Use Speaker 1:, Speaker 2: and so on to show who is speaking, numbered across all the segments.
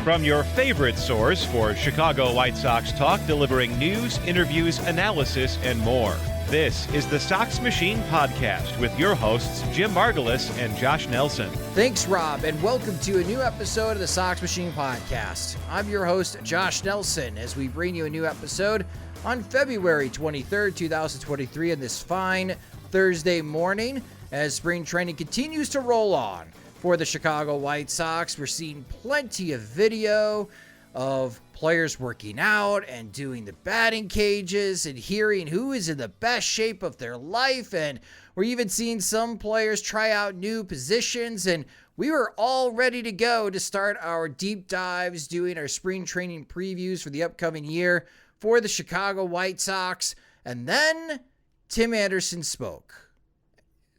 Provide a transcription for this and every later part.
Speaker 1: From your favorite source for Chicago White Sox talk, delivering news, interviews, analysis, and more. This is the Sox Machine podcast with your hosts, Jim Margulis and Josh Nelson.
Speaker 2: Thanks, Rob, and welcome to a new episode of the Sox Machine podcast. I'm your host, Josh Nelson, as we bring you a new episode on February 23rd, 2023, on this fine Thursday morning as spring training continues to roll on for the Chicago White Sox. We're seeing plenty of video of players working out and doing the batting cages and hearing who is in the best shape of their life. And we're even seeing some players try out new positions. And we were all ready to go to start our deep dives, doing our spring training previews for the upcoming year for the Chicago White Sox. And then Tim Anderson spoke.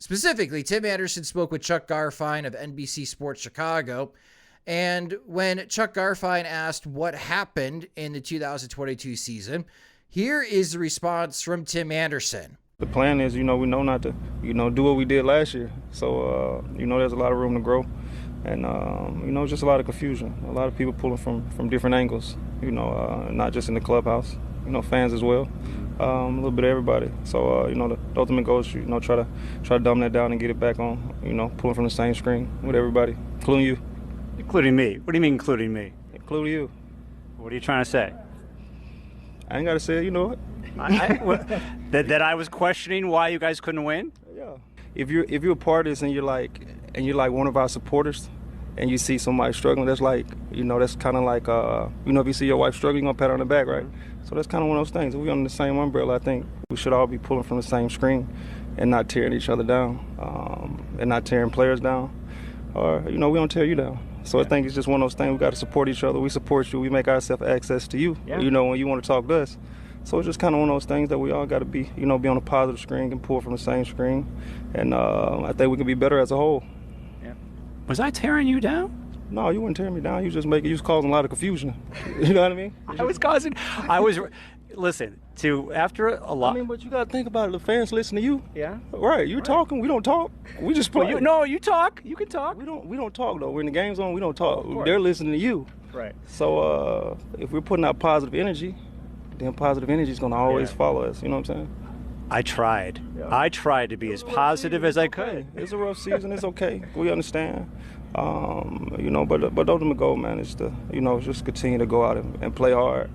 Speaker 2: Specifically, Tim Anderson spoke with Chuck Garfien of NBC Sports Chicago. And when Chuck Garfien asked what happened in the 2022 season, here is the response from Tim Anderson.
Speaker 3: The plan is, we know not to, do what we did last year. So, there's a lot of room to grow. And, just a lot of confusion. A lot of people pulling from different angles, not just in the clubhouse, fans as well. A little bit of everybody. So, the ultimate goal is, try to dumb that down and get it back on, pulling from the same screen with everybody, including you.
Speaker 4: Including me? What do you mean including me?
Speaker 3: Including you.
Speaker 4: What are you trying to say?
Speaker 3: I ain't got to say it, you know it.
Speaker 4: That I was questioning why you guys couldn't win?
Speaker 3: Yeah. If you're a part of this and you're like one of our supporters and you see somebody struggling, that's like, that's kind of like, if you see your wife struggling, you're going to pat her on the back, right? So that's kind of one of those things. If we're under the same umbrella, I think we should all be pulling from the same screen and not tearing each other down and not tearing players down. Or, we don't tear you down. So I think it's just one of those things. We got to support each other. We support you. We make ourselves access to you, when you want to talk to us. So it's just kind of one of those things that we all got to be, be on a positive screen and pull from the same screen. And I think we can be better as a whole.
Speaker 4: Yeah. Was I tearing you down?
Speaker 3: No, you weren't tearing me down. You was causing a lot of confusion. You know what I mean?
Speaker 4: Listen, after a lot.
Speaker 3: But you got to think about it. The fans listen to you.
Speaker 4: Yeah.
Speaker 3: Right. You're talking. We don't talk. We just play.
Speaker 4: You talk. You can talk.
Speaker 3: We don't talk, though. We're in the game zone. We don't talk. They're listening to you.
Speaker 4: Right.
Speaker 3: So if we're putting out positive energy, then positive energy is going to always follow us. You know what I'm saying?
Speaker 4: I tried. Yeah. I tried to be as positive as I could.
Speaker 3: It's a rough season. It's okay. We understand. But the ultimate goal, man, is to, just continue to go out and play hard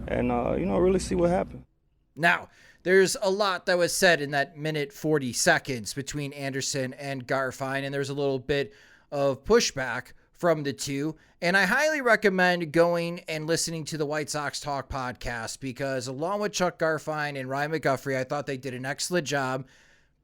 Speaker 3: and, really see what happens.
Speaker 2: Now, there's a lot that was said in that minute 40 seconds between Anderson and Garfien, and there's a little bit of pushback from the two. And I highly recommend going and listening to the White Sox Talk podcast because along with Chuck Garfien and Ryan McGuffrey, I thought they did an excellent job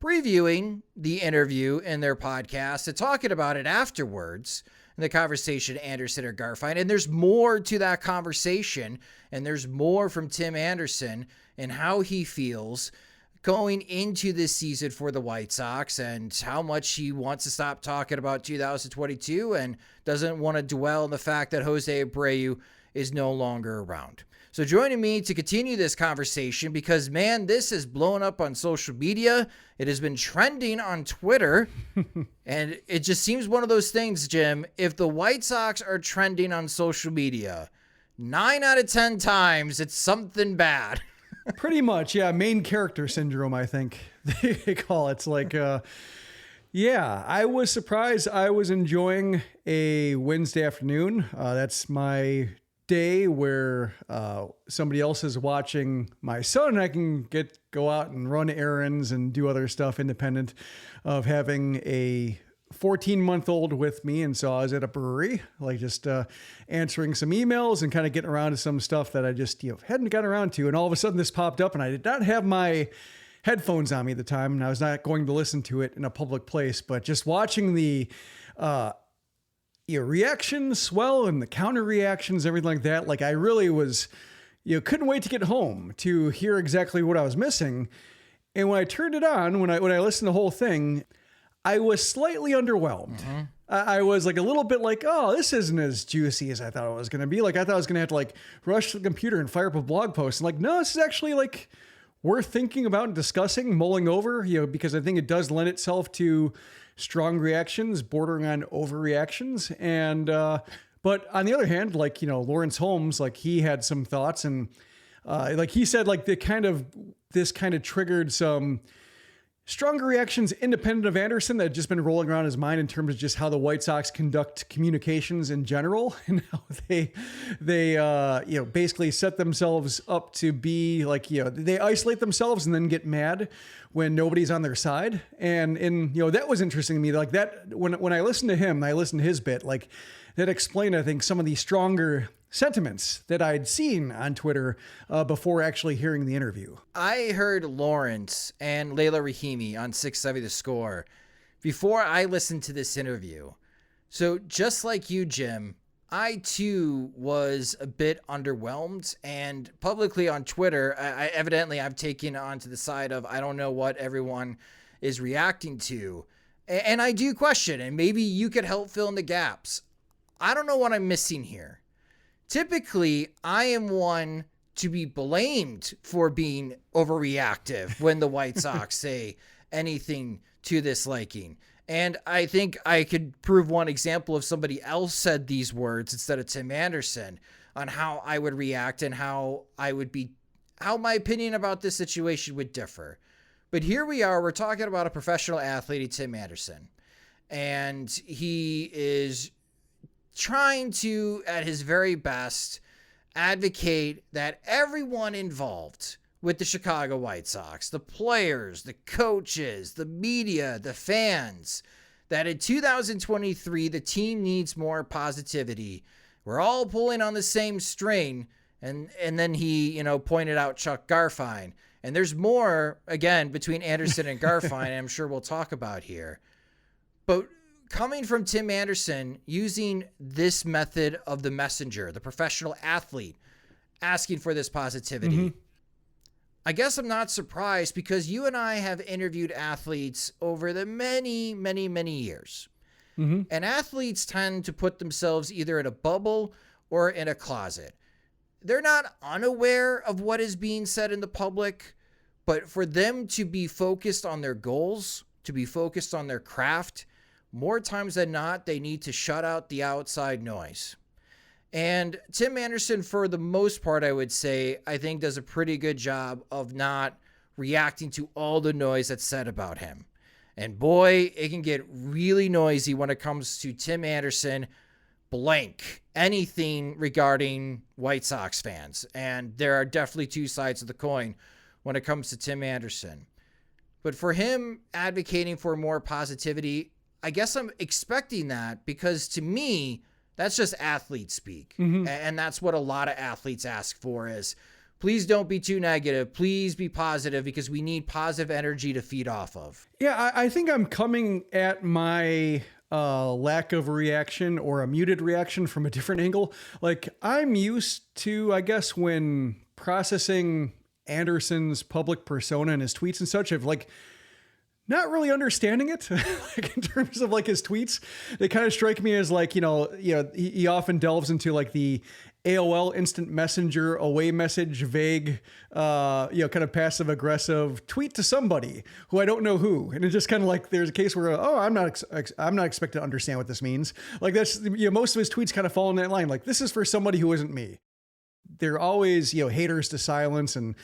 Speaker 2: previewing the interview in their podcast and talking about it afterwards in the conversation Anderson or Garfien. And there's more to that conversation, and there's more from Tim Anderson and how he feels going into this season for the White Sox and how much he wants to stop talking about 2022 and doesn't want to dwell on the fact that Jose Abreu is no longer around. So joining me to continue this conversation, because, man, this has blown up on social media. It has been trending on Twitter. And it just seems one of those things, Jim, if the White Sox are trending on social media, 9 out of 10 times it's something bad.
Speaker 5: Pretty much, yeah. Main character syndrome, I think they call it. It's like, I was surprised. I was enjoying a Wednesday afternoon. That's my day where somebody else is watching my son and I can go out and run errands and do other stuff independent of having a 14-month-old with me. And so I was at a brewery, just answering some emails and kind of getting around to some stuff that I just hadn't gotten around to. And all of a sudden this popped up and I did not have my headphones on me at the time. And I was not going to listen to it in a public place, but just watching the reactions swell and the counter reactions, everything like that. Like I really was, couldn't wait to get home to hear exactly what I was missing. And when I turned it on, when I listened to the whole thing, I was slightly underwhelmed. Mm-hmm. I was like a little bit like, oh, this isn't as juicy as I thought it was going to be. Like I thought I was going to have to rush to the computer and fire up a blog post. And no, this is actually worth thinking about and discussing, mulling over, because I think it does lend itself to strong reactions, bordering on overreactions. And, But on the other hand, like, Lawrence Holmes, like he had some thoughts, and like he said, like this kind of triggered some stronger reactions independent of Anderson that had just been rolling around his mind in terms of just how the White Sox conduct communications in general, and how they basically set themselves up to be like, they isolate themselves and then get mad when nobody's on their side. And that was interesting to me. Like that, when I listened to him, I listened to his bit, like that explained, I think, some of the stronger sentiments that I'd seen on Twitter before actually hearing the interview.
Speaker 2: I heard Lawrence and Layla Rahimi on 670 The Score before I listened to this interview. So just like you, Jim, I too was a bit underwhelmed, and publicly on Twitter, I've taken onto the side of I don't know what everyone is reacting to. And I do question, and maybe you could help fill in the gaps. I don't know what I'm missing here. Typically, I am one to be blamed for being overreactive when the White Sox say anything to this liking. And I think I could prove one example of somebody else said these words instead of Tim Anderson on how I would react and how my opinion about this situation would differ. But here we are, we're talking about a professional athlete, Tim Anderson. And he is trying to, at his very best, advocate that everyone involved with the Chicago White Sox, the players, the coaches, the media, the fans, that in 2023, the team needs more positivity. We're all pulling on the same string. And then he, pointed out Chuck Garfien. And there's more, again, between Anderson and Garfien, I'm sure we'll talk about here. But coming from Tim Anderson, using this method of the messenger, the professional athlete, asking for this positivity, I guess I'm not surprised, because you and I have interviewed athletes over the many, many, many years. And athletes tend to put themselves either in a bubble or in a closet. They're not unaware of what is being said in the public, but for them to be focused on their goals, to be focused on their craft, more times than not, they need to shut out the outside noise. And Tim Anderson, for the most part, I would say, I think does a pretty good job of not reacting to all the noise that's said about him. And boy, it can get really noisy when it comes to Tim Anderson, blank, anything regarding White Sox fans. And there are definitely two sides of the coin when it comes to Tim Anderson. But for him advocating for more positivity, I guess I'm expecting that, because to me, that's just athlete speak. And that's what a lot of athletes ask for is, please don't be too negative. Please be positive, because we need positive energy to feed off of.
Speaker 5: Yeah, I think I'm coming at my lack of a reaction or a muted reaction from a different angle. Like, I'm used to, I guess, when processing Anderson's public persona and his tweets and such, of like, not really understanding it, like in terms of like his tweets. They kind of strike me as like, he often delves into like the AOL instant messenger away message, vague, kind of passive aggressive tweet to somebody who I don't know who. And it's just kind of like, there's a case where, I'm not expected to understand what this means. Like that's, most of his tweets kind of fall in that line. Like, this is for somebody who isn't me. They're always, haters to silence and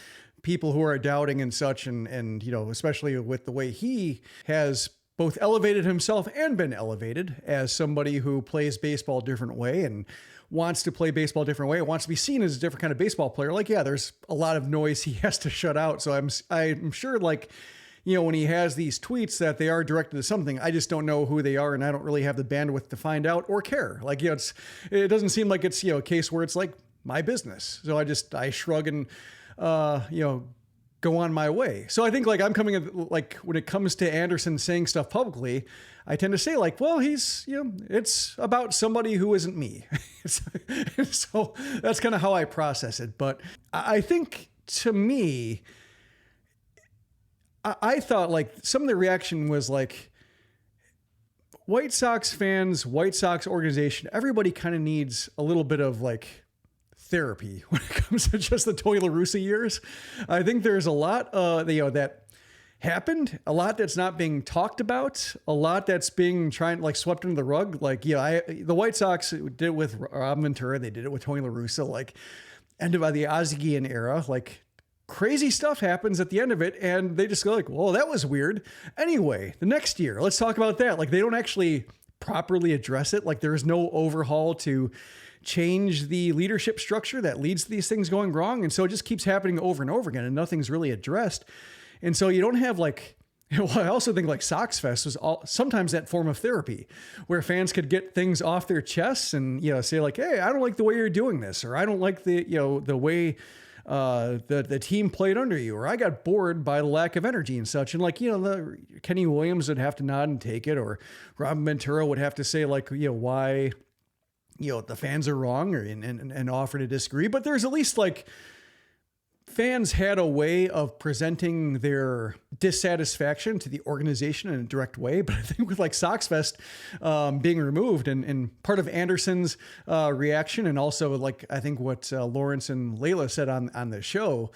Speaker 5: people who are doubting and such. And, especially with the way he has both elevated himself and been elevated as somebody who plays baseball a different way and wants to play baseball a different way, wants to be seen as a different kind of baseball player. Like, yeah, there's a lot of noise he has to shut out. So I'm sure, like, when he has these tweets that they are directed to something, I just don't know who they are, and I don't really have the bandwidth to find out or care. Like, it doesn't seem like it's, a case where it's like my business. So I shrug and, go on my way. So I think like I'm coming at, like, when it comes to Anderson saying stuff publicly, I tend to say like, well, he's, it's about somebody who isn't me. So that's kind of how I process it. But I think, to me, I thought like some of the reaction was like, White Sox fans, White Sox organization, everybody kind of needs a little bit of like therapy when it comes to just the Toy La Russa years. I think there's a lot that happened, a lot that's not being talked about, a lot that's being swept under the rug. Like, the White Sox did it with Rob Ventura. They did it with Tony La Russa, like ended by the Ozzie era, like crazy stuff happens at the end of it. And they just go like, well, that was weird. Anyway, the next year, let's talk about that. Like they don't actually properly address it. Like there's no overhaul to change the leadership structure that leads to these things going wrong. And so it just keeps happening over and over again and nothing's really addressed. And so you don't have like, well, I also think like Sox Fest was sometimes that form of therapy where fans could get things off their chests and, say like, hey, I don't like the way you're doing this, or I don't like the way the team played under you, or I got bored by the lack of energy and such. And like, Kenny Williams would have to nod and take it, or Robin Ventura would have to say like, why, the fans are wrong, or and offer to disagree. But there's at least like, fans had a way of presenting their dissatisfaction to the organization in a direct way. But I think with like Sox Fest being removed and part of Anderson's reaction, and also like, I think what Lawrence and Layla said on the show,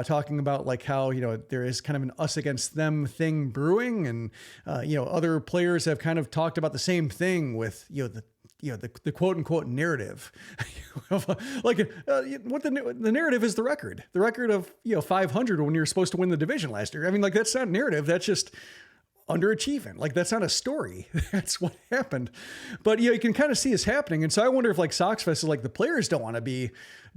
Speaker 5: talking about like how, there is kind of an us against them thing brewing. And, other players have kind of talked about the same thing with, the quote unquote narrative, what the narrative is the record of, 500 when you're supposed to win the division last year. I mean, like, that's not narrative. That's just underachieving. Like, that's not a story. That's what happened. But, you can kind of see this happening. And so I wonder if like Sox Fest is like, the players don't want to be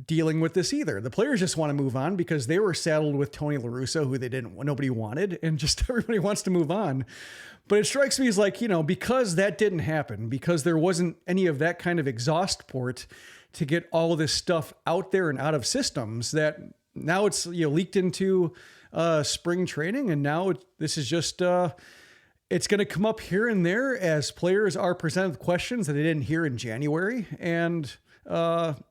Speaker 5: dealing with this either. The players just want to move on because they were saddled with Tony La Russa, who nobody wanted, and just everybody wants to move on. But it strikes me as like, because that didn't happen, because there wasn't any of that kind of exhaust port to get all of this stuff out there and out of systems, that now it's, leaked into spring training. And now this is just, it's going to come up here and there as players are presented with questions that they didn't hear in January. And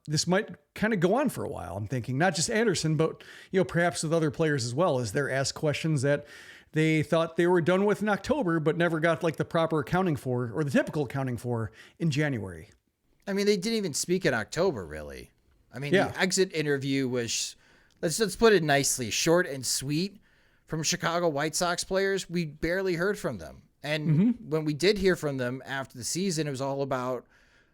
Speaker 5: this might kind of go on for a while. I'm thinking not just Anderson, but, perhaps with other players as well, as they're asked questions that they thought they were done with in October, but never got like the proper accounting for, or the typical accounting for, in January.
Speaker 2: I mean, they didn't even speak in October, really. I mean, The exit interview was, let's put it nicely, short and sweet from Chicago White Sox players. We barely heard from them. And when we did hear from them after the season, it was all about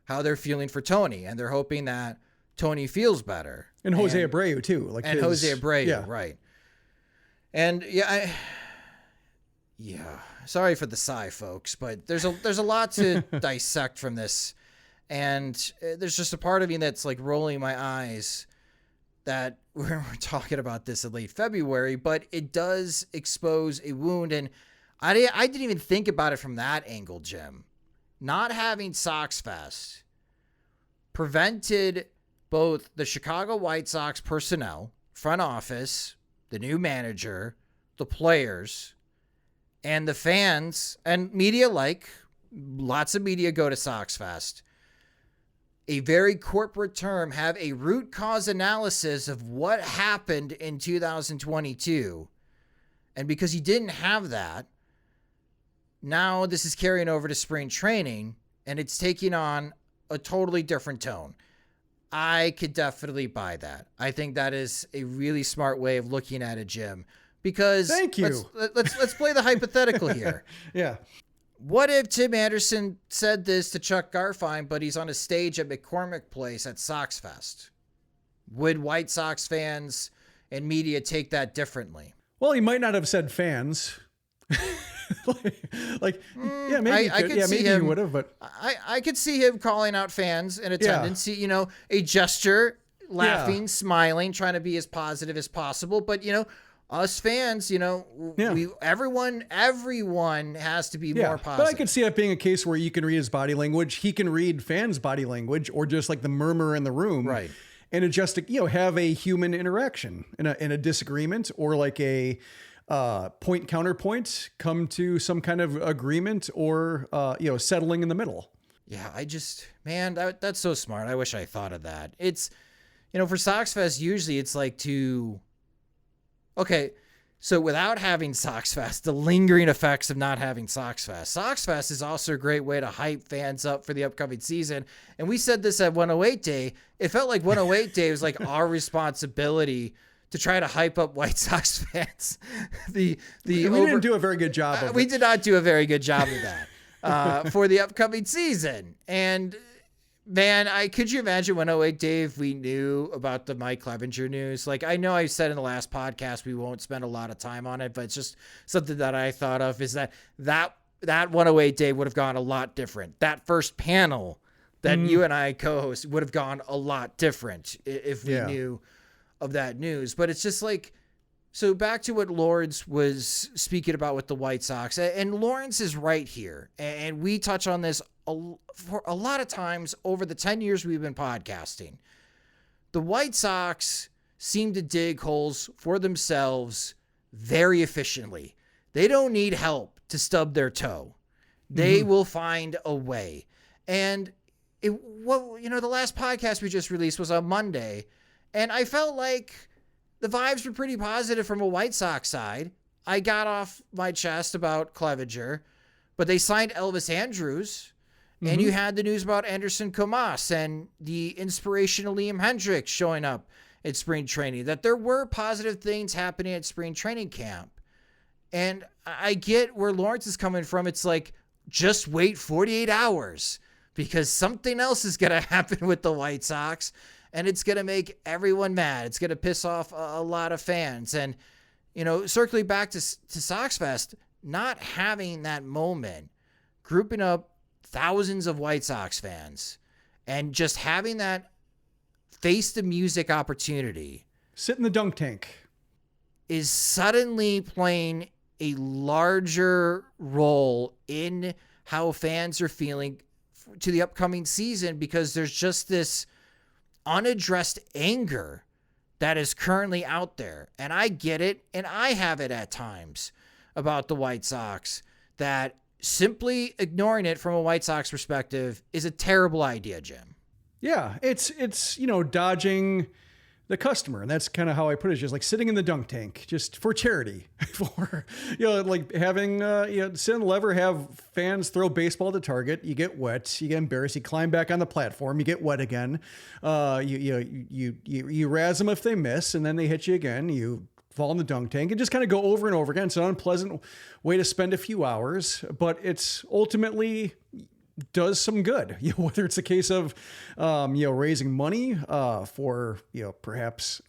Speaker 2: how they're feeling for Tony, and they're hoping that Tony feels better.
Speaker 5: And Jose Abreu too.
Speaker 2: Jose Abreu, right. And sorry for the sigh, folks, but there's a lot to dissect from this. And there's just a part of me that's like rolling my eyes that we're talking about this in late February, but it does expose a wound. And I didn't even think about it from that angle, Jim. Not having Sox Fest prevented both the Chicago White Sox personnel, front office, the new manager, the players, and the fans and media, like lots of media go to Sox Fest, a very corporate term, have a root cause analysis of what happened in 2022. And because you didn't have that, now this is carrying over to spring training, and it's taking on a totally different tone. I could definitely buy that. I think that is a really smart way of looking at it, Jim. Because
Speaker 5: thank you.
Speaker 2: Let's play the hypothetical here.
Speaker 5: Yeah.
Speaker 2: What if Tim Anderson said this to Chuck Garfien, but he's on a stage at McCormick Place at Sox Fest? Would White Sox fans and media take that differently?
Speaker 5: Well, he might not have said fans. maybe he would have, but
Speaker 2: I could see him calling out fans in attendance. A gesture, laughing, smiling, trying to be as positive as possible. But us fans, everyone has to be more positive.
Speaker 5: But I could see that being a case where you can read his body language. He can read fans' body language, or just like the murmur in the room,
Speaker 2: right?
Speaker 5: And adjust to, have a human interaction in a disagreement, or like a point counterpoint, come to some kind of agreement, or settling in the middle.
Speaker 2: Yeah, that's so smart. I wish I thought of that. It's, for Sox Fest, usually it's like okay, so without having Sox Fest, the lingering effects of not having Sox Fest is also a great way to hype fans up for the upcoming season. And we said this at 108 Day. It felt like 108 Day was like our responsibility to try to hype up White Sox fans.
Speaker 5: We didn't do a very good job of it.
Speaker 2: We did not do a very good job of that for the upcoming season. And man, could you imagine when 08 Dave, we knew about the Mike Clevenger news? Like, I know I said in the last podcast, we won't spend a lot of time on it, but it's just something that I thought of is that 108 Dave would have gone a lot different. That first panel that you and I co-host would have gone a lot different if we knew of that news. But it's just like, so back to what Lawrence was speaking about with the White Sox, and Lawrence is right here. And we touch on this for a lot of times over the 10 years we've been podcasting. The White Sox seem to dig holes for themselves very efficiently. They don't need help to stub their toe. They will find a way. And the last podcast we just released was on Monday, and I felt like the vibes were pretty positive from a White Sox side. I got off my chest about Clevenger, but they signed Elvis Andrus. And you had the news about Anderson Comas and the inspirational Liam Hendriks showing up at spring training, that there were positive things happening at spring training camp. And I get where Lawrence is coming from. It's like, just wait 48 hours because something else is going to happen with the White Sox, and it's going to make everyone mad. It's going to piss off a lot of fans. And, circling back to Sox Fest, not having that moment, grouping up thousands of White Sox fans and just having that face the music opportunity,
Speaker 5: sit in the dunk tank,
Speaker 2: is suddenly playing a larger role in how fans are feeling to the upcoming season, because there's just this unaddressed anger that is currently out there. And I get it, and I have it at times about the White Sox, that simply ignoring it from a White Sox perspective is a terrible idea, Jim.
Speaker 5: Yeah, it's dodging the customer. And that's kind of how I put it, just like sitting in the dunk tank, just for charity, for, like having, sit on the lever, have fans throw baseball to target. You get wet, you get embarrassed, you climb back on the platform, you get wet again. You razz them if they miss, and then they hit you again. You fall in the dunk tank and just kind of go over and over again. It's an unpleasant way to spend a few hours, but it's ultimately does some good, whether it's a case of, raising money, for, perhaps,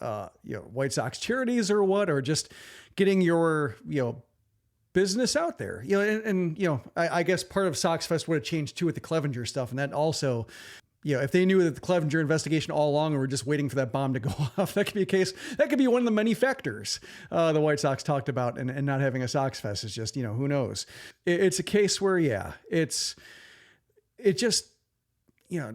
Speaker 5: White Sox charities or what, or just getting your, business out there, I guess part of Sox Fest would have changed too with the Clevenger stuff. And that also, if they knew that the Clevenger investigation all along and were just waiting for that bomb to go off, that could be a case. That could be one of the many factors the White Sox talked about, and not having a Sox Fest is just, who knows? It's a case where, it just,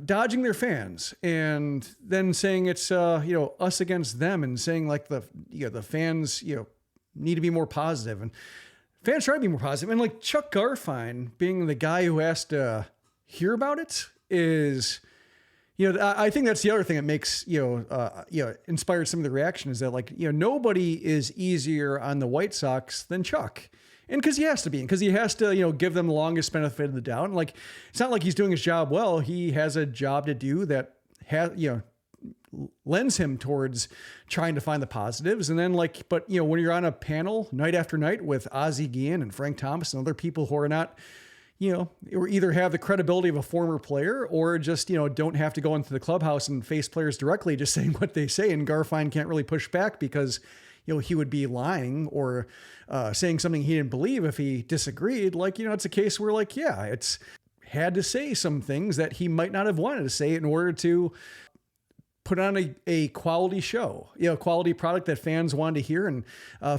Speaker 5: dodging their fans and then saying it's, us against them, and saying like the fans, need to be more positive, and fans try to be more positive. And like Chuck Garfien being the guy who has to hear about it is, I think that's the other thing that makes, inspired some of the reaction, is that nobody is easier on the White Sox than Chuck. And because he has to be, because he has to, give them the longest benefit of the doubt. And it's not like he's doing his job well. He has a job to do that lends him towards trying to find the positives. And then but when you're on a panel night after night with Ozzie Guillen and Frank Thomas and other people who are not, or either have the credibility of a former player, or just, don't have to go into the clubhouse and face players directly, just saying what they say. And Garfien can't really push back because, he would be lying or saying something he didn't believe if he disagreed. It's a case where it's had to say some things that he might not have wanted to say in order to put on a quality show, quality product that fans wanted to hear, and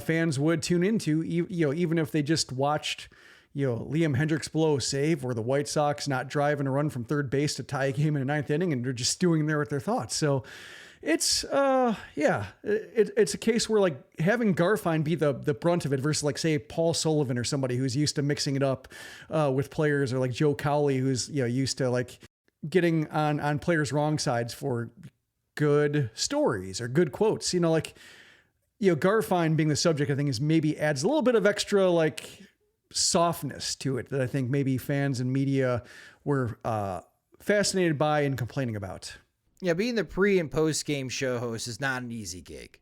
Speaker 5: fans would tune into, even if they just watched, Liam Hendriks blow a save, or the White Sox not driving a run from third base to tie a game in the ninth inning, and they're just stewing there with their thoughts. So it's, it's a case where having Garfien be the brunt of it versus say Paul Sullivan or somebody who's used to mixing it up with players, or Joe Cowley, who's, used to getting on players' wrong sides for good stories or good quotes, Garfien being the subject, I think is maybe adds a little bit of extra softness to it that I think maybe fans and media were fascinated by and complaining about.
Speaker 2: Yeah, being the pre and post game show host is not an easy gig.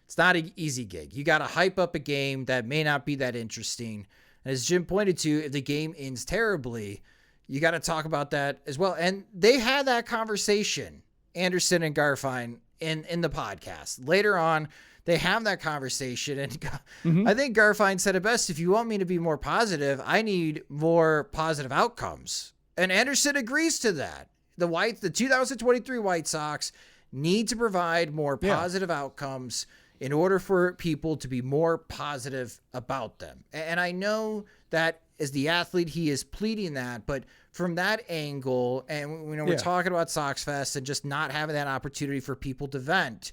Speaker 2: It's not an easy gig. You got to hype up a game that may not be that interesting. And as Jim pointed to, if the game ends terribly, you got to talk about that as well. And they had that conversation, Anderson and Garfien, in the podcast. Later on, they have that conversation. And I think Garfien said it best. If you want me to be more positive, I need more positive outcomes. And Anderson agrees to that. The 2023 White Sox need to provide more positive outcomes in order for people to be more positive about them. And I know that as the athlete, he is pleading that, but from that angle, and we're talking about Sox Fest and just not having that opportunity for people to vent,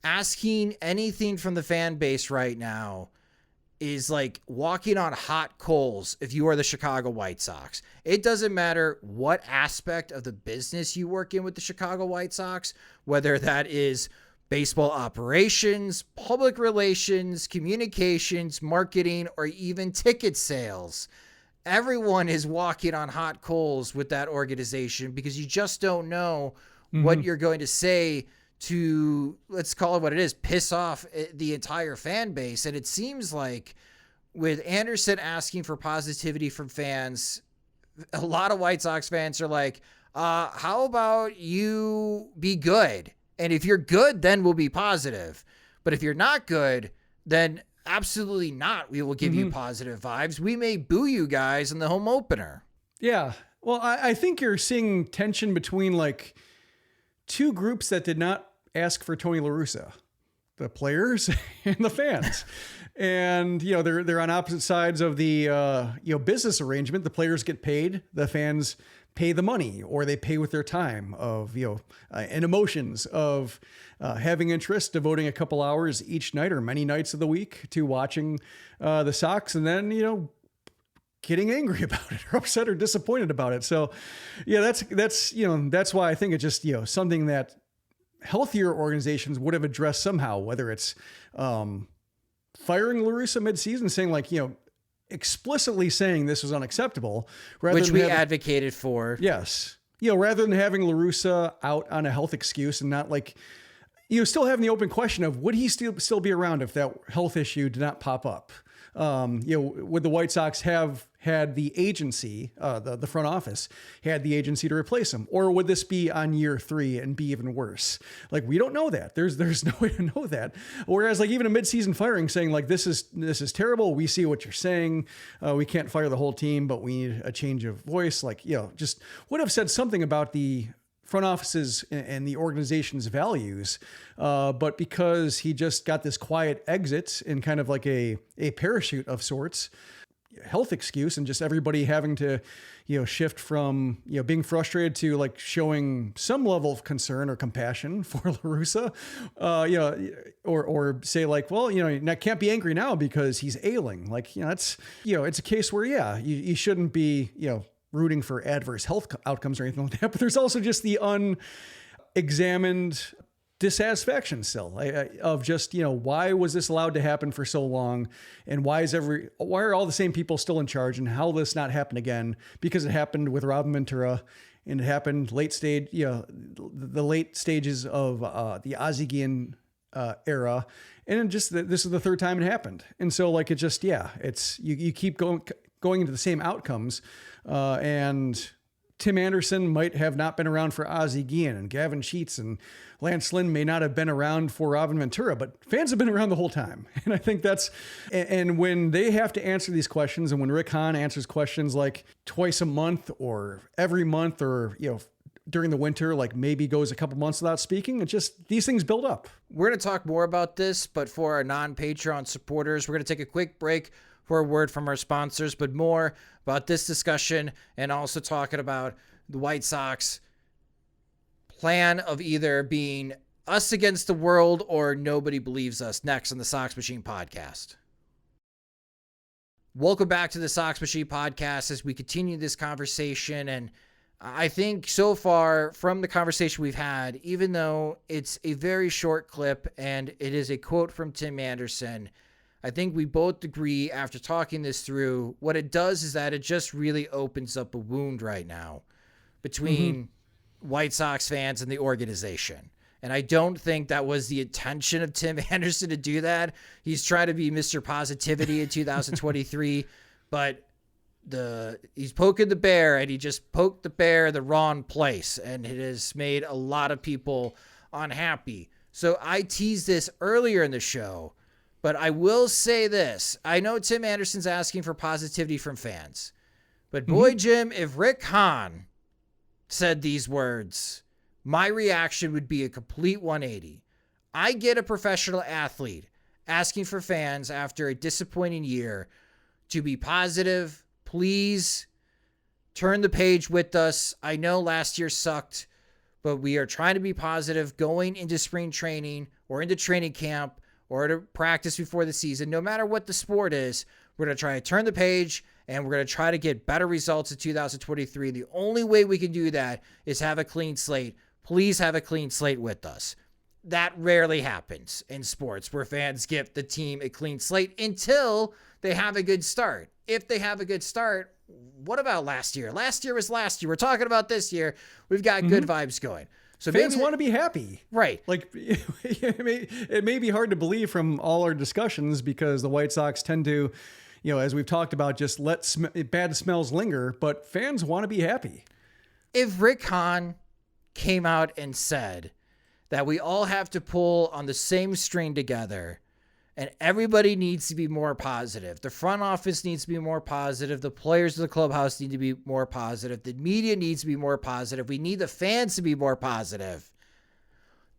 Speaker 2: asking anything from the fan base right now is like walking on hot coals if you are the Chicago White Sox. It doesn't matter what aspect of the business you work in with the Chicago White Sox, whether that is baseball operations, public relations, communications, marketing, or even ticket sales. Everyone is walking on hot coals with that organization because you just don't know what you're going to say to, let's call it what it is, piss off the entire fan base. And it seems like with Anderson asking for positivity from fans, a lot of White Sox fans are like, how about you be good? And if you're good, then we'll be positive. But if you're not good, then absolutely not. We will give you positive vibes. We may boo you guys in the home opener.
Speaker 5: Yeah. Well, I think you're seeing tension between like two groups that did not ask for Tony La Russa, the players and the fans. And, they're on opposite sides of the, business arrangement. The players get paid, the fans pay the money, or they pay with their time of, and emotions of having interest, devoting a couple hours each night or many nights of the week to watching the Sox, and then, getting angry about it or upset or disappointed about it. So that's why I think it's just, something that healthier organizations would have addressed somehow, whether it's firing La Russa midseason, saying like, explicitly saying this was unacceptable,
Speaker 2: which we advocated for.
Speaker 5: Yes. Rather than having La Russa out on a health excuse and not like, still having the open question of would he still be around if that health issue did not pop up? Would the White Sox have had the agency, the front office had the agency to replace him, or would this be on year 3 and be even worse? Like, we don't know that. There's no way to know that. Whereas like even a midseason firing saying like, this is terrible. We see what you're saying. We can't fire the whole team, but we need a change of voice. Like, just would have said something about the front offices and the organization's values. But because he just got this quiet exit and kind of like a parachute of sorts, health excuse, and just everybody having to, shift from, being frustrated to like showing some level of concern or compassion for La Russa, or say like, well, you can't be angry now because he's ailing. Like, it's a case where, you shouldn't be, rooting for adverse health outcomes or anything like that. But there's also just the unexamined dissatisfaction still of just, why was this allowed to happen for so long? And why are all the same people still in charge, and how will this not happen again? Because it happened with Robin Ventura, and it happened late stage, the late stages of the Ozzie Guillen era. And just this is the third time it happened. And so like, it just, it's, you keep going into the same outcomes. And Tim Anderson might have not been around for Ozzie Guillen, and Gavin Sheets and Lance Lynn may not have been around for Robin Ventura, but fans have been around the whole time. And I think and when they have to answer these questions, and when Rick Hahn answers questions like twice a month or every month, or, during the winter, like maybe goes a couple months without speaking, it just, these things build up.
Speaker 2: We're going to talk more about this, but for our non-Patreon supporters, we're going to take a quick break for a word from our sponsors, but more about this discussion and also talking about the White Sox plan of either being us against the world or nobody believes us, next on the Sox Machine podcast. Welcome back to the Sox Machine podcast as we continue this conversation. And I think so far from the conversation we've had, even though it's a very short clip and it is a quote from Tim Anderson, I think we both agree after talking this through, what it does is that it just really opens up a wound right now between White Sox fans and the organization. And I don't think that was the intention of Tim Anderson to do that. He's trying to be Mr. Positivity in 2023, but he's poking the bear, and he just poked the bear in the wrong place, and it has made a lot of people unhappy. So I teased this earlier in the show, but I will say this. I know Tim Anderson's asking for positivity from fans, but boy, Jim, if Rick Hahn said these words, my reaction would be a complete 180. I get a professional athlete asking for fans after a disappointing year to be positive. Please turn the page with us. I know last year sucked, but we are trying to be positive going into spring training or into training camp or to practice before the season. No matter what the sport is, we're going to try to turn the page, and we're going to try to get better results in 2023. The only way we can do that is have a clean slate. Please have a clean slate with us. That rarely happens in sports where fans give the team a clean slate until they have a good start. If they have a good start, what about last year? Last year was last year. We're talking about this year. We've got good vibes going. So
Speaker 5: fans want to be happy.
Speaker 2: Right.
Speaker 5: Like it may be hard to believe from all our discussions because the White Sox tend to, as we've talked about, just let bad smells linger, but fans want to be happy.
Speaker 2: If Rick Hahn came out and said that we all have to pull on the same string together and everybody needs to be more positive. The front office needs to be more positive. The players of the clubhouse need to be more positive. The media needs to be more positive. We need the fans to be more positive.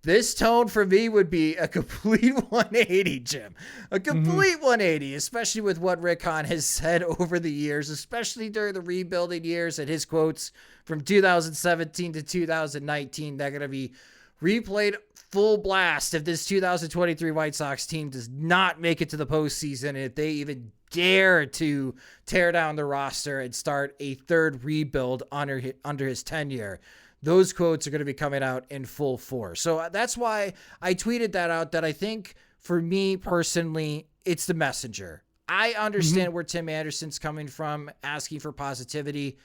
Speaker 2: This tone for me would be a complete 180, Jim. A complete 180, especially with what Rick Hahn has said over the years, especially during the rebuilding years and his quotes from 2017 to 2019. They're going to be replayed full blast if this 2023 White Sox team does not make it to the postseason, and if they even dare to tear down the roster and start a third rebuild under his tenure. Those quotes are going to be coming out in full force. So that's why I tweeted that out, that I think for me personally, it's the messenger. I understand where Tim Anderson's coming from, asking for positivity.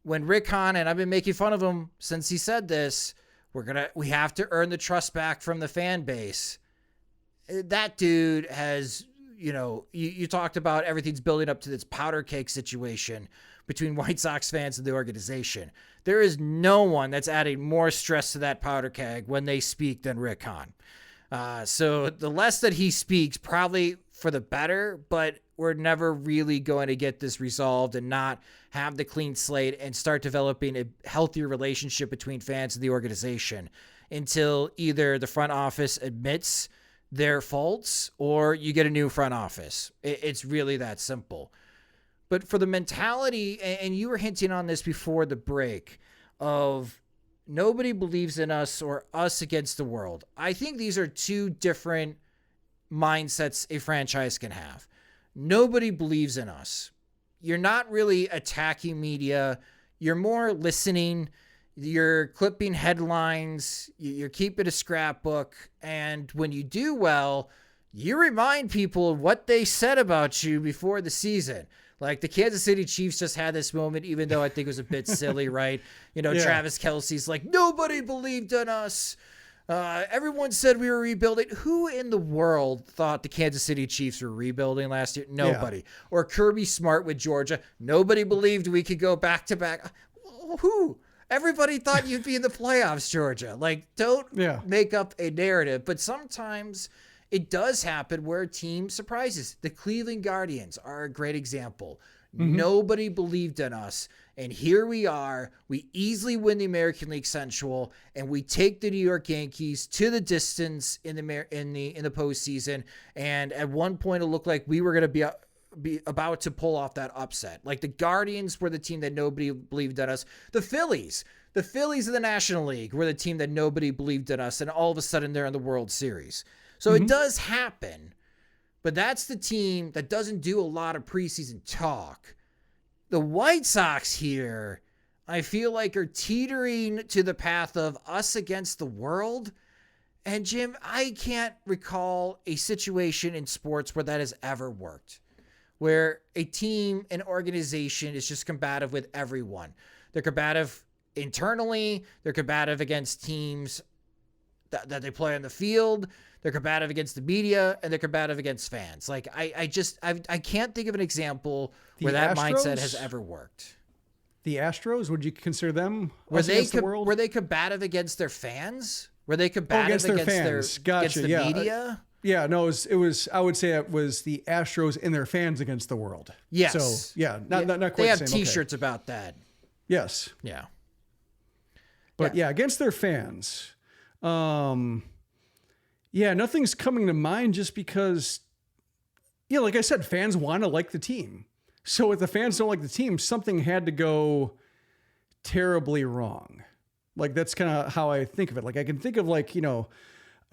Speaker 2: When Rick Hahn, and I've been making fun of him since he said this, we have to earn the trust back from the fan base. That dude has, you talked about everything's building up to this powder keg situation between White Sox fans and the organization. There is no one that's adding more stress to that powder keg when they speak than Rick Hahn. So the less that he speaks, probably for the better, but we're never really going to get this resolved and not have the clean slate and start developing a healthier relationship between fans and the organization until either the front office admits their faults or you get a new front office. It's really that simple. But for the mentality, and you were hinting on this before the break, of nobody believes in us or us against the world. I think these are two different mindsets a franchise can have. Nobody believes in us. You're not really attacking media. You're more listening. You're clipping headlines. You're keeping a scrapbook. And when you do well, you remind people of what they said about you before the season. Like the Kansas City Chiefs just had this moment, even though I think it was a bit silly, right? Travis Kelce's like, nobody believed in us. Everyone said we were rebuilding. Who in the world thought the Kansas City Chiefs were rebuilding last year? Nobody. Yeah. Or Kirby Smart with Georgia. Nobody believed we could go back to back. Who? Everybody thought you'd be in the playoffs, Georgia. Like, don't make up a narrative. But sometimes it does happen where a team surprises. The Cleveland Guardians are a great example. Nobody believed in us. And here we are. We easily win the American League Central, and we take the New York Yankees to the distance in the postseason. And at one point, it looked like we were going to be about to pull off that upset. Like the Guardians were the team that nobody believed in us. The Phillies of the National League were the team that nobody believed in us, and all of a sudden they're in the World Series. So it does happen, but that's the team that doesn't do a lot of preseason talk. The White Sox here, I feel like, are teetering to the path of us against the world. And Jim, I can't recall a situation in sports where that has ever worked, where a team, an organization is just combative with everyone. They're combative internally. They're combative against teams that they play on the field. They're combative against the media, and they're combative against fans. Like I can't think of an example where that mindset has ever worked.
Speaker 5: The Astros, would you consider them against the world?
Speaker 2: Were they combative against their fans? Were they combative
Speaker 5: against their fans?
Speaker 2: against the media?
Speaker 5: Yeah, no, it was. I would say it was the Astros and their fans against the world.
Speaker 2: Yes.
Speaker 5: So yeah, not quite.
Speaker 2: They have
Speaker 5: the same.
Speaker 2: T-shirts about that.
Speaker 5: Yes.
Speaker 2: Yeah.
Speaker 5: But yeah, against their fans. Yeah, nothing's coming to mind just because, yeah, like I said, fans want to like the team. So if the fans don't like the team, something had to go terribly wrong. Like that's kind of how I think of it. Like I can think of like,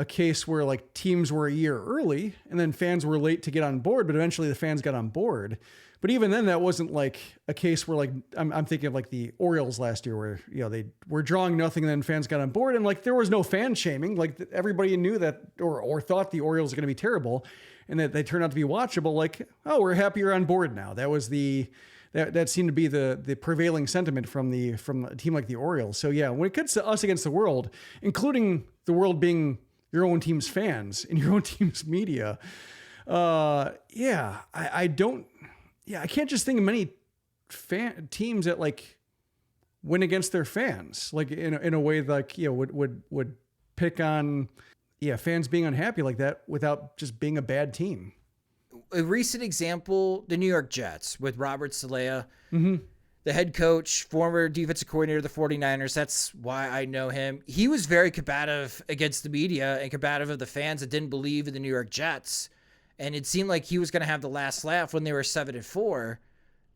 Speaker 5: a case where like teams were a year early and then fans were late to get on board, but eventually the fans got on board. But even then that wasn't like a case where like, I'm thinking of like the Orioles last year where, they were drawing nothing and then fans got on board and like there was no fan shaming. Like everybody knew that or thought the Orioles were going to be terrible and that they turned out to be watchable. Like, oh, we're happy you're on board now. That was that seemed to be the prevailing sentiment from a team like the Orioles. So yeah, when it comes to us against the world, including the world being your own team's fans and your own team's media. I can't just think of many teams that like win against their fans, like in a way like, would pick on, fans being unhappy like that without just being a bad team.
Speaker 2: A recent example, the New York Jets with Robert Saleh, the head coach, former defensive coordinator of the 49ers. That's why I know him. He was very combative against the media and combative of the fans that didn't believe in the New York Jets. And it seemed like he was going to have the last laugh when they were 7-4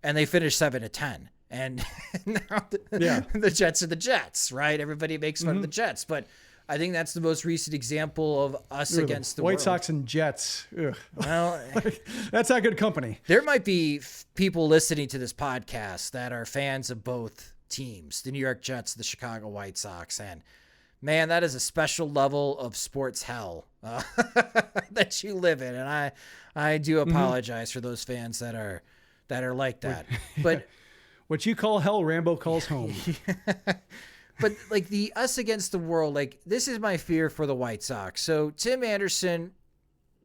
Speaker 2: and they finished 7-10. And now the Jets are the Jets, right? Everybody makes fun of the Jets, but I think that's the most recent example of us against the
Speaker 5: White
Speaker 2: world.
Speaker 5: Sox and Jets. Ugh.
Speaker 2: Well,
Speaker 5: that's not good company.
Speaker 2: There might be people listening to this podcast that are fans of both teams, the New York Jets, the Chicago White Sox. And man, that is a special level of sports hell that you live in. And I do apologize for those fans that are like that. But
Speaker 5: what you call hell, Rambo calls home.
Speaker 2: But like the us against the world, like this is my fear for the White Sox. So Tim Anderson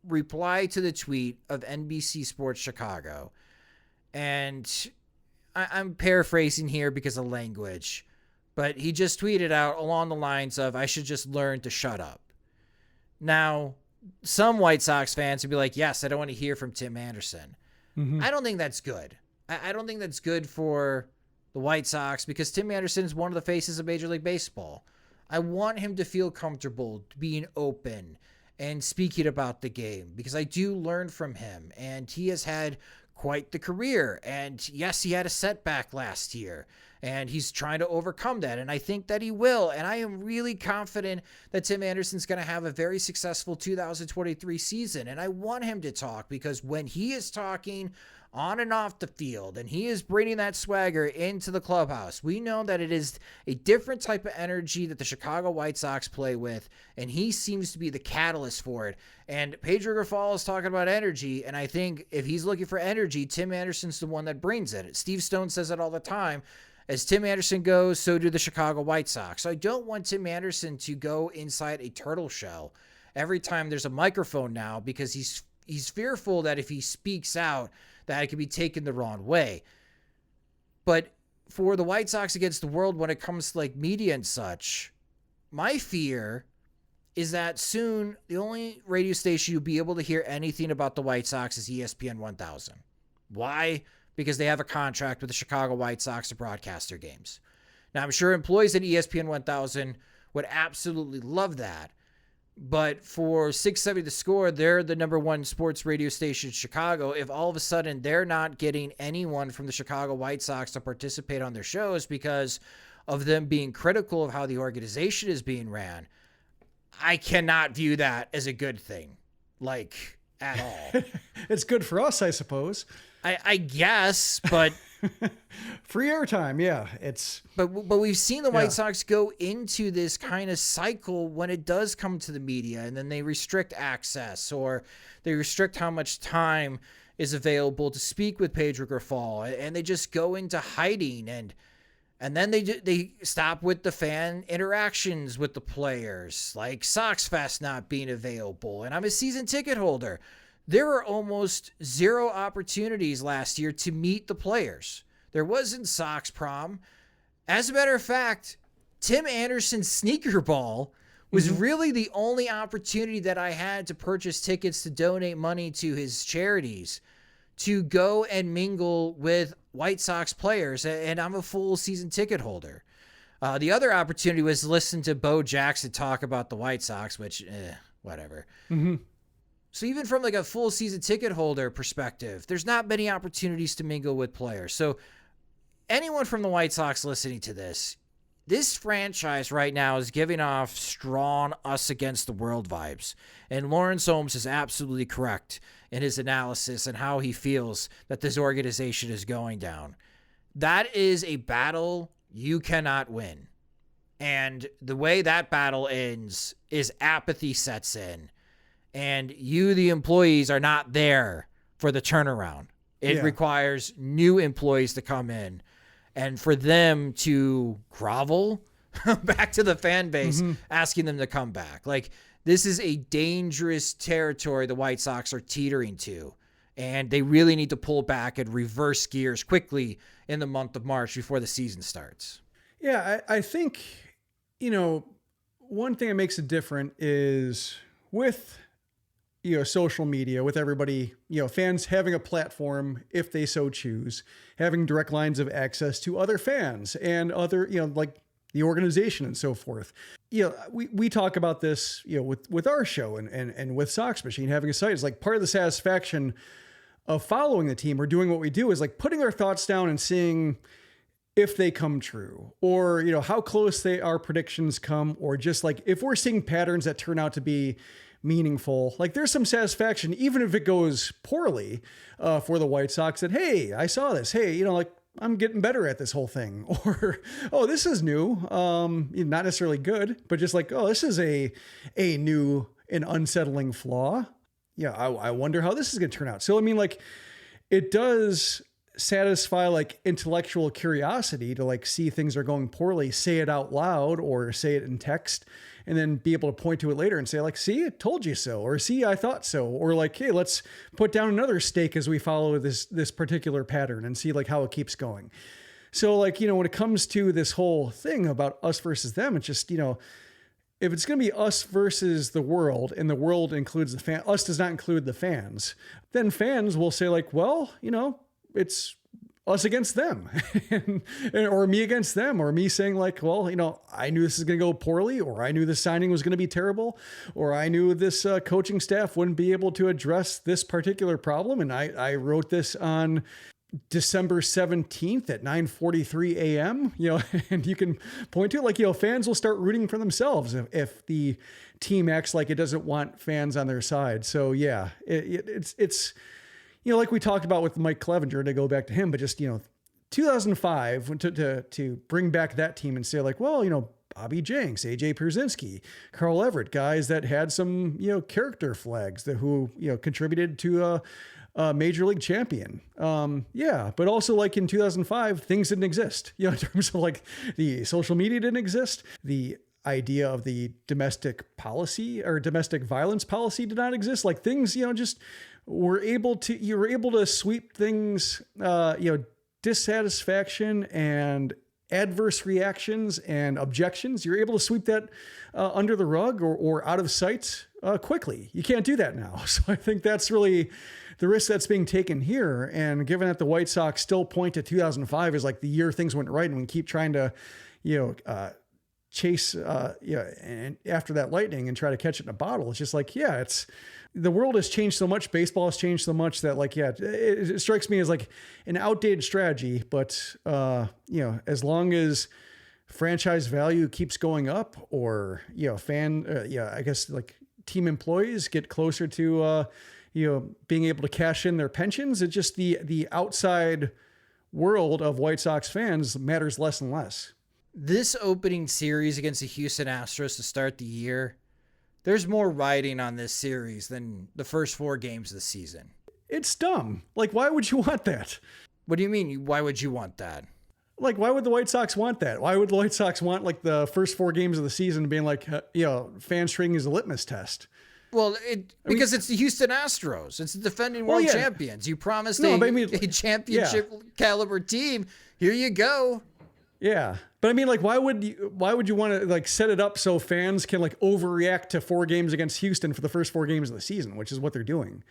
Speaker 2: replied to the tweet of NBC Sports Chicago. And I'm paraphrasing here because of language, but he just tweeted out along the lines of, I should just learn to shut up. Now, some White Sox fans would be like, yes, I don't want to hear from Tim Anderson. I don't think that's good. I don't think that's good for the White Sox because Tim Anderson is one of the faces of Major League Baseball. I want him to feel comfortable being open and speaking about the game because I do learn from him and he has had quite the career. And yes, he had a setback last year and he's trying to overcome that. And I think that he will. And I am really confident that Tim Anderson's going to have a very successful 2023 season. And I want him to talk because when he is talking on and off the field, and he is bringing that swagger into the clubhouse, we know that it is a different type of energy that the Chicago White Sox play with, and he seems to be the catalyst for it. And Pedro Grifol is talking about energy, and I think if he's looking for energy, Tim Anderson's the one that brings it. Steve Stone says it all the time. As Tim Anderson goes, so do the Chicago White Sox. So I don't want Tim Anderson to go inside a turtle shell every time there's a microphone now because he's fearful that if he speaks out, that it could be taken the wrong way. But for the White Sox against the world, when it comes to like media and such, my fear is that soon the only radio station you'll be able to hear anything about the White Sox is ESPN 1000. Why? Because they have a contract with the Chicago White Sox to broadcast their games. Now, I'm sure employees at ESPN 1000 would absolutely love that. But for 670 The Score, they're the number one sports radio station in Chicago. If all of a sudden they're not getting anyone from the Chicago White Sox to participate on their shows because of them being critical of how the organization is being ran, I cannot view that as a good thing, like at all.
Speaker 5: It's good for us, I suppose.
Speaker 2: I guess, but
Speaker 5: free airtime, yeah.
Speaker 2: But we've seen the White Sox go into this kind of cycle when it does come to the media, and then they restrict access or they restrict how much time is available to speak with Pedro Grifol, and they just go into hiding. And And then they stop with the fan interactions with the players, like Sox Fest not being available. And I'm a season ticket holder. There were almost zero opportunities last year to meet the players. There wasn't Sox Prom. As a matter of fact, Tim Anderson's Sneaker Ball was really the only opportunity that I had to purchase tickets to donate money to his charities, to go and mingle with White Sox players, and I'm a full season ticket holder. The other opportunity was to listen to Bo Jackson talk about the White Sox, which, whatever. So even from like a full season ticket holder perspective, there's not many opportunities to mingle with players. So anyone from the White Sox listening to this franchise right now is giving off strong us against the world vibes. And Lawrence Holmes is absolutely correct in his analysis and how he feels that this organization is going down. That is a battle you cannot win. And the way that battle ends is apathy sets in. And you, the employees, are not there for the turnaround. It requires new employees to come in. And for them to grovel back to the fan base, asking them to come back. Like, this is a dangerous territory the White Sox are teetering to. And they really need to pull back and reverse gears quickly in the month of March before the season starts.
Speaker 5: Yeah, I think, one thing that makes it different is with, social media, with everybody, fans having a platform if they so choose, having direct lines of access to other fans and other, like the organization and so forth. We talk about this, with our show and with Sox Machine, having a site is like part of the satisfaction of following the team or doing what we do is like putting our thoughts down and seeing if they come true, or, how close our predictions come, or just like if we're seeing patterns that turn out to be meaningful. Like there's some satisfaction, even if it goes poorly for the White Sox, that, hey, I saw this. Hey, like I'm getting better at this whole thing. Or, oh, this is new. Not necessarily good, but just like, oh, this is a new and unsettling flaw. Yeah, I wonder how this is going to turn out. So, I mean, like, it does satisfy like intellectual curiosity to like see things are going poorly, say it out loud or say it in text, and then be able to point to it later and say like, see, I told you so, or see, I thought so, or like, hey, let's put down another stake as we follow this particular pattern and see like how it keeps going. So like, when it comes to this whole thing about us versus them, it's just, if it's going to be us versus the world, and the world includes the fan, us does not include the fans, then fans will say like, well, it's us against them or me against them, or me saying like, well, I knew this is going to go poorly, or I knew this signing was going to be terrible, or I knew this coaching staff wouldn't be able to address this particular problem. And I wrote this on December 17th at 9:43 a.m., and you can point to it like, fans will start rooting for themselves if the team acts like it doesn't want fans on their side. So yeah, it's like we talked about with Mike Clevenger, to go back to him, but just, 2005 to bring back that team and say like, well, Bobby Jenks, AJ Pierzynski, Carl Everett, guys that had some, character flags who contributed to a major league champion. But also like in 2005, things didn't exist, in terms of like the social media didn't exist. The idea of the domestic policy or domestic violence policy did not exist. Like things, just you were able to sweep things, dissatisfaction and adverse reactions and objections. You're able to sweep that under the rug or out of sight quickly. You can't do that now. So I think that's really the risk that's being taken here. And given that the White Sox still point to 2005 as like the year things went right, and we keep trying to, chase, and after that lightning and try to catch it in a bottle, it's just like, it's the world has changed so much. Baseball has changed so much that like, it strikes me as like an outdated strategy, but, as long as franchise value keeps going up, or, I guess like team employees get closer to, being able to cash in their pensions, it just the outside world of White Sox fans matters less and less.
Speaker 2: This opening series against the Houston Astros to start the year, there's more riding on this series than the first 4 games of the season.
Speaker 5: It's dumb. Like, why would you want that?
Speaker 2: What do you mean? Why would you want that?
Speaker 5: like, why would the White Sox want that? Why would the White Sox want like the first 4 games of the season being like, fans treating as a litmus test?
Speaker 2: Well, because it's the Houston Astros. It's the defending world champions. You promised a championship caliber team. Here you go.
Speaker 5: Yeah. But I mean, like, why would you want to like set it up so fans can like overreact to 4 games against Houston for the first 4 games of the season, which is what they're doing.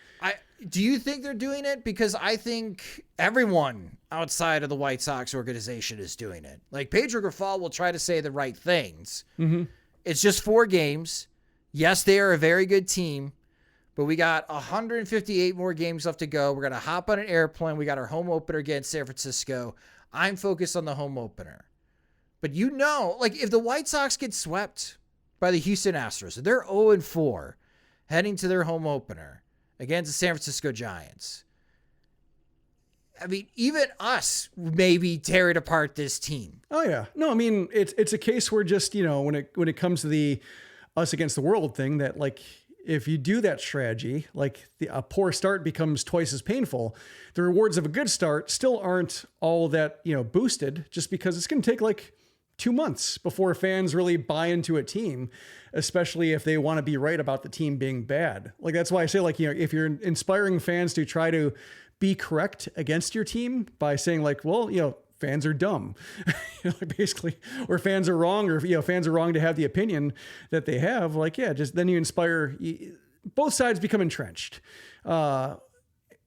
Speaker 2: Do you think they're doing it? Because I think everyone outside of the White Sox organization is doing it. Like, Pedro Grifol will try to say the right things. Mm-hmm. It's just 4 games. Yes, they are a very good team, but we got 158 more games left to go. We're going to hop on an airplane. We got our home opener against San Francisco. I'm focused on the home opener. But like, if the White Sox get swept by the Houston Astros, they're 0-4 heading to their home opener against the San Francisco Giants. I mean, even us maybe tear it apart, this team.
Speaker 5: Oh yeah. No, I mean, it's a case where just, when it comes to the us against the world thing, that like, if you do that strategy, like a poor start becomes twice as painful. The rewards of a good start still aren't all that, boosted, just because it's going to take like 2 months before fans really buy into a team, especially if they want to be right about the team being bad. Like, that's why I say, like, if you're inspiring fans to try to be correct against your team by saying like, well, fans are dumb, basically, or fans are wrong, or, fans are wrong to have the opinion that they have. Like, just then you inspire, both sides become entrenched. And,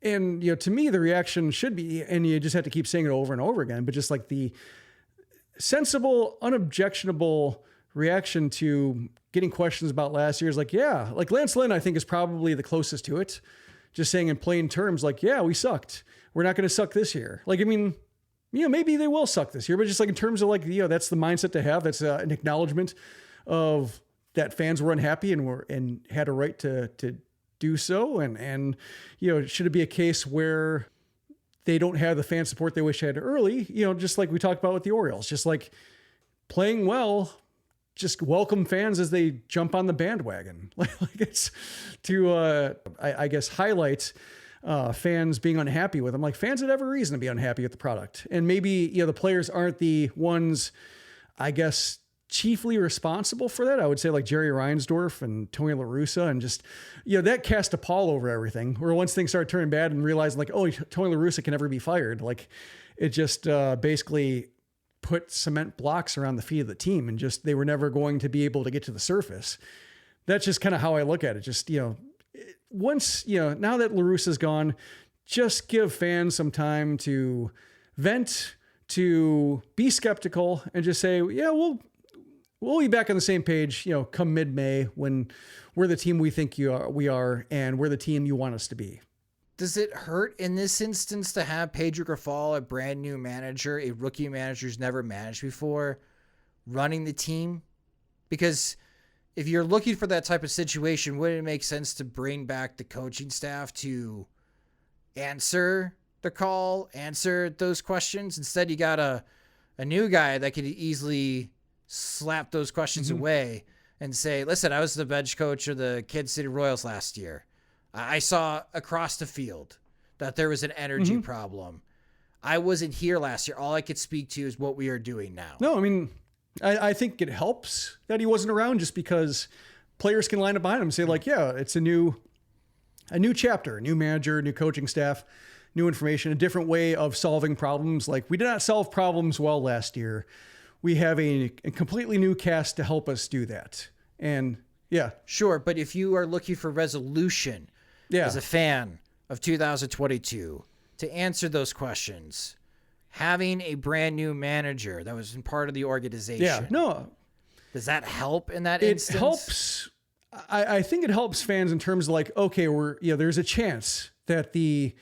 Speaker 5: to me, the reaction should be, and you just have to keep saying it over and over again, but just like the sensible, unobjectionable reaction to getting questions about last year is like, like Lance Lynn, I think, is probably the closest to it. Just saying in plain terms, like, we sucked. We're not going to suck this year. Like, I mean, maybe they will suck this year, but just like in terms of like, that's the mindset to have. That's an acknowledgement of that fans were unhappy and had a right to do so. And, should it be a case where they don't have the fan support they wish they had early, just like we talked about with the Orioles, just like playing well, just welcome fans as they jump on the bandwagon. Like it's to, I guess, highlight fans being unhappy with them. Like, fans had every reason to be unhappy with the product. And maybe, the players aren't the ones, I guess, chiefly responsible for that. I would say like Jerry Reinsdorf and Tony La Russa, and just, that cast a pall over everything, where once things started turning bad and realizing like, oh, Tony La Russa can never be fired. Like, it just basically put cement blocks around the feet of the team, and just, they were never going to be able to get to the surface. That's just kind of how I look at it. Just, once, now that La Russa's gone, just give fans some time to vent, to be skeptical, and just say, we'll be back on the same page, come mid-May, when we're the team we think we are, and we're the team you want us to be.
Speaker 2: Does it hurt in this instance to have Pedro Grifol, a brand new manager, a rookie manager who's never managed before, running the team? Because if you're looking for that type of situation, wouldn't it make sense to bring back the coaching staff to answer the call, answer those questions? Instead, you got a new guy that could easily slap those questions away and say, listen, I was the bench coach of the Kansas City Royals last year. I saw across the field that there was an energy problem. I wasn't here last year. All I could speak to is what we are doing now.
Speaker 5: No, I mean, I think it helps that he wasn't around, just because players can line up behind him and say like, it's a new chapter, a new manager, new coaching staff, new information, a different way of solving problems. Like, we did not solve problems well last year. We have a completely new cast to help us do that. And
Speaker 2: sure. But if you are looking for resolution as a fan of 2022 to answer those questions, having a brand new manager that was in part of the organization. Does that help in that instance? It helps.
Speaker 5: I think it helps fans in terms of like, okay, there's a chance that the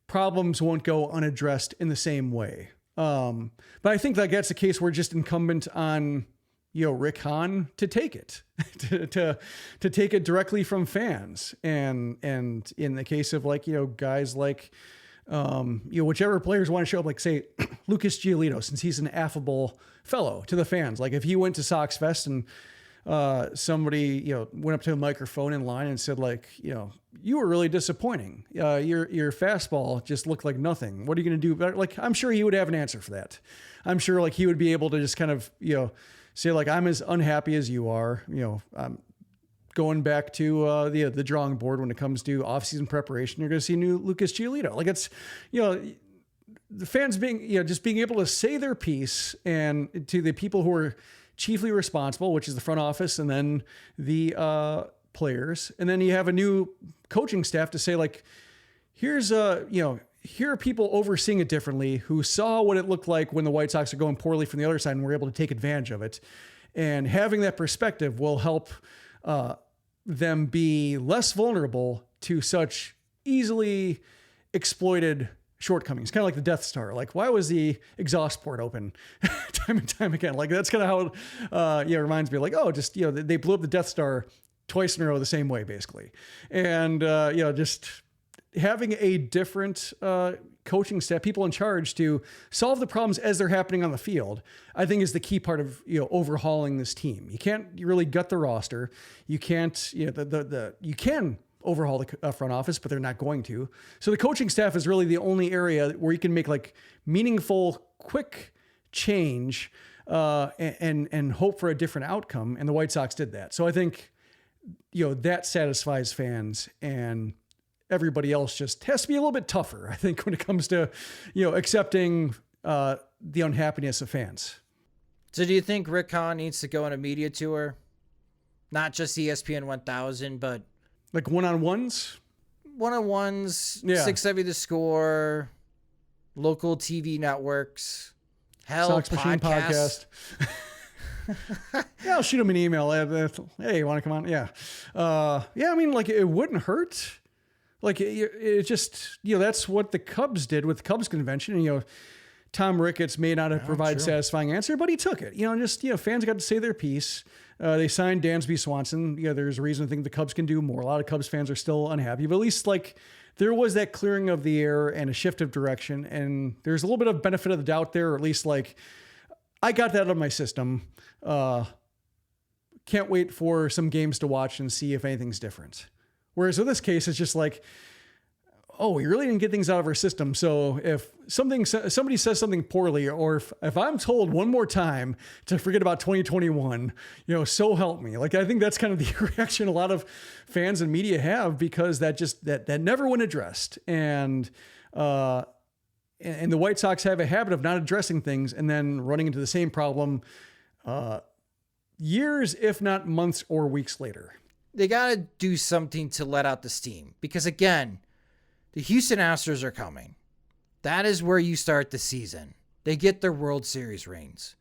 Speaker 5: problems won't go unaddressed in the same way. But I think like that's a case where just incumbent on, Rick Hahn to take it, to take it directly from fans. And in the case of like, guys like, whichever players want to show up, like say Lucas Giolito, since he's an affable fellow to the fans, like if he went to Sox Fest and somebody, went up to a microphone in line and said like, you were really disappointing. Your fastball just looked like nothing. What are you going to do? Like, I'm sure he would have an answer for that. I'm sure like he would be able to just kind of, say like, I'm as unhappy as you are, I'm going back to the drawing board when it comes to offseason preparation. You're going to see new Lucas Giolito. Like it's, the fans being, just being able to say their piece, and to the people who are chiefly responsible, which is the front office and then the players. And then you have a new coaching staff to say like, here are people overseeing it differently who saw what it looked like when the White Sox are going poorly from the other side and were able to take advantage of it. And having that perspective will help them be less vulnerable to such easily exploited shortcomings, kind of like the Death Star. Like, why was the exhaust port open time and time again? Like, that's kind of how it reminds me, like, they blew up the Death Star twice in a row the same way, basically. And, just having a different coaching staff, people in charge to solve the problems as they're happening on the field, I think is the key part of, overhauling this team. You can't really gut the roster. You can't, you can overhaul the front office, but they're not going to. So the coaching staff is really the only area where you can make like meaningful, quick change and hope for a different outcome. And the White Sox did that. So I think, that satisfies fans, and everybody else just has to be a little bit tougher, I think, when it comes to, accepting the unhappiness of fans.
Speaker 2: So do you think Rick Hahn needs to go on a media tour? Not just ESPN 1000, but
Speaker 5: like one-on-ones?
Speaker 2: One-on-ones,
Speaker 5: yeah.
Speaker 2: 670 The Score, local TV networks, hell,
Speaker 5: Sox Machine podcast. Yeah, I'll shoot him an email. Hey, you want to come on? Yeah. I mean, like, it wouldn't hurt. Like, it just, that's what the Cubs did with the Cubs convention. And, Tom Ricketts may not have provided satisfying answer, but he took it. Fans got to say their piece. They signed Dansby Swanson. There's a reason to think the Cubs can do more. A lot of Cubs fans are still unhappy, but at least like there was that clearing of the air and a shift of direction. And there's a little bit of benefit of the doubt there, or at least like I got that out of my system. Can't wait for some games to watch and see if anything's different. Whereas in this case, it's just like, oh, we really didn't get things out of our system. So if somebody says something poorly, or if I'm told one more time to forget about 2021, so help me. Like, I think that's kind of the reaction a lot of fans and media have, because that never went addressed. And the White Sox have a habit of not addressing things and then running into the same problem years, if not months or weeks later.
Speaker 2: They got to do something to let out the steam, because again, the Houston Astros are coming. That is where you start the season. They get their World Series rings.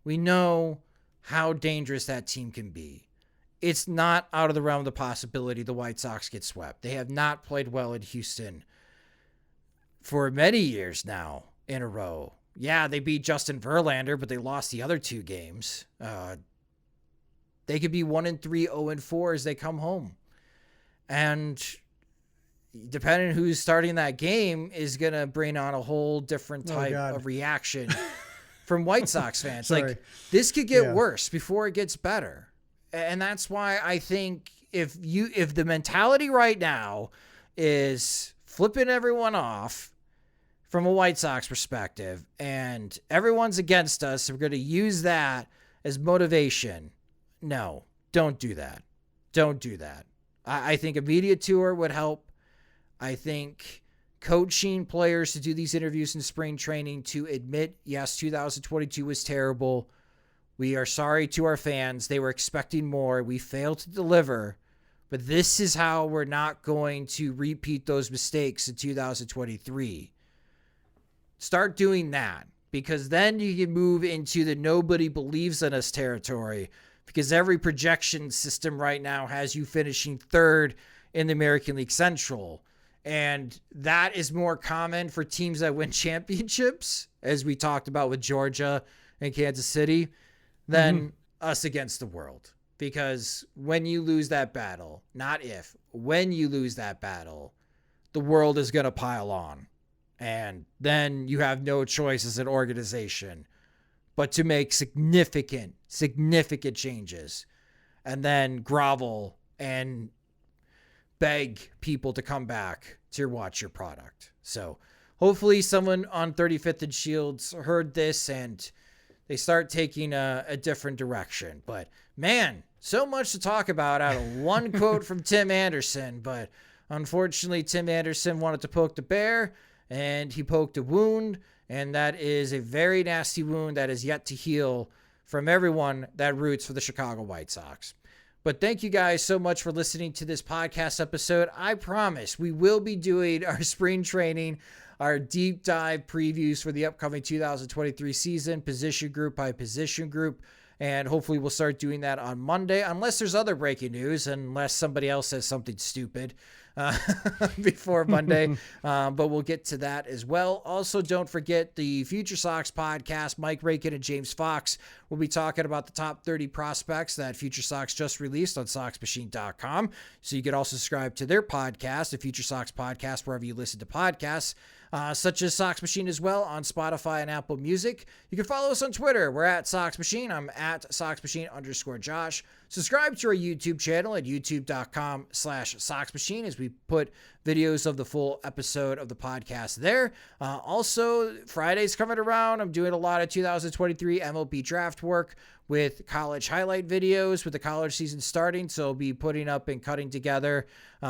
Speaker 2: We know how dangerous that team can be. It's not out of the realm of the possibility the White Sox get swept. They have not played well in Houston for many years now in a row. Yeah, they beat Justin Verlander, but they lost the other two games. They could be 1-3, 0-4 as they come home. And depending on who's starting that game is going to bring on a whole different type of reaction from White Sox fans. Like, this could get worse before it gets better. And that's why I think if the mentality right now is flipping everyone off from a White Sox perspective and everyone's against us, so we're going to use that as motivation. No, don't do that. Don't do that. I think a media tour would help. I think coaching players to do these interviews in spring training to admit, yes, 2022 was terrible. We are sorry to our fans. They were expecting more. We failed to deliver. But this is how we're not going to repeat those mistakes in 2023. Start doing that, because then you can move into the nobody believes in us territory, because every projection system right now has you finishing third in the American League Central. And that is more common for teams that win championships, as we talked about with Georgia and Kansas City, than us against the world. Because when you lose that battle, not if, when you lose that battle, the world is going to pile on. And then you have no choice as an organization but to make significant changes. and then grovel and beg people to come back to watch your product. So hopefully someone on 35th and Shields heard this and they start taking a different direction. But man, so much to talk about out of one quote from Tim Anderson. But unfortunately, Tim Anderson wanted to poke the bear, and he poked a wound, and that is a very nasty wound that is yet to heal from everyone that roots for the Chicago White Sox. But thank you guys so much for listening to this podcast episode. I promise we will be doing our spring training, our deep dive previews for the upcoming 2023 season, position group by position group. And hopefully we'll start doing that on Monday, unless there's other breaking news, unless somebody else says something stupid before Monday. But we'll get to that as well. Also, don't forget the Future Sox podcast. Mike Rakin and James Fox will be talking about the top 30 prospects that Future Sox just released on SoxMachine.com. So you can also subscribe to their podcast, the Future Sox podcast, wherever you listen to podcasts. Such as Sox Machine as well on Spotify and Apple Music. You can follow us on Twitter. We're at Sox Machine. I'm at SoxMachine_Josh. Subscribe to our YouTube channel at youtube.com/Sox Machine as we put videos of the full episode of the podcast there. Also, Friday's coming around. I'm doing a lot of 2023 MLB draft work with college highlight videos with the college season starting. So I'll be putting up and cutting together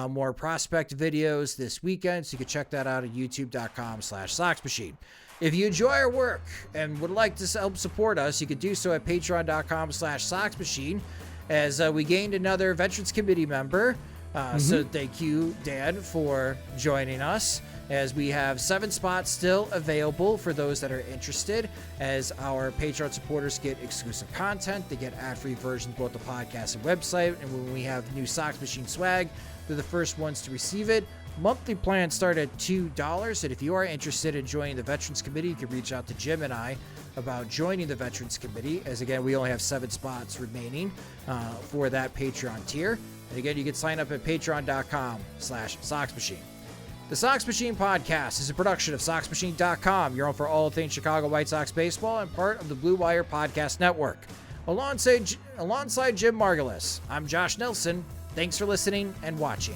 Speaker 2: more prospect videos this weekend. So you can check that out at youtube.com/Sox Machine. If you enjoy our work and would like to help support us, you can do so at patreon.com/Sox Machine as we gained another Veterans Committee member. So thank you, Dan, for joining us, as we have 7 spots still available for those that are interested, as our Patreon supporters get exclusive content. They get ad-free versions of both the podcast and website, and when we have new Sox Machine swag, they're the first ones to receive it. Monthly plans start at $2, and if you are interested in joining the Veterans Committee, you can reach out to Jim and I about joining the Veterans Committee, as again, we only have 7 spots remaining for that Patreon tier. And again, you can sign up at patreon.com/Sox Machine. The Sox Machine podcast is a production of SoxMachine.com, your home for all things Chicago White Sox baseball, and part of the Blue Wire Podcast Network. Alongside Jim Margulis, I'm Josh Nelson. Thanks for listening and watching.